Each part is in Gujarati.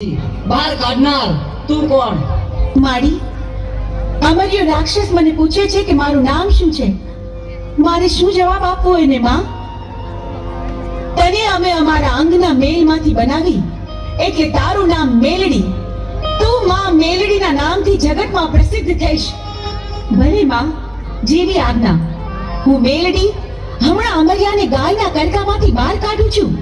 બહાર કાઢનાર તું કોણ? માડી, અમર્યો રાક્ષસ મને પૂછે છે કે મારું નામ શું છે. મારે શું જવાબ આપવો એને માં? તને અમે અમારા અંગના મેલમાંથી બનાવી એટલે તારું નામ મેલડી. તું માં મેલડીના નામથી જગતમાં પ્રસિદ્ધ થઈશ. ભલે માં, જેવી આજ્ઞા. હું મેલડી હમણાં અમર્યાને ગાયના કડકામાંથી બહાર કાઢું છું.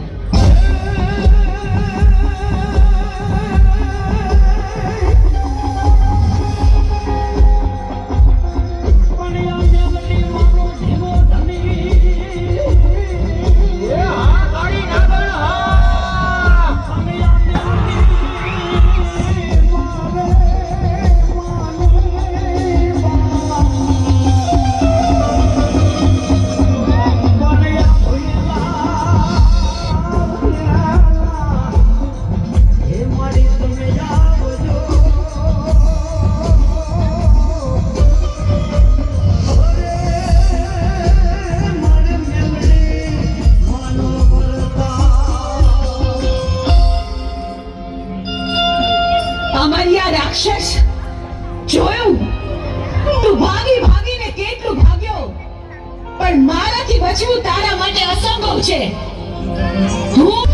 અમર્યા રાક્ષસ, જોયું તું ભાગી ભાગીને કેટલું ભાગ્યો, પણ મારાથી બચવું તારા માટે અસંભવ છે. હું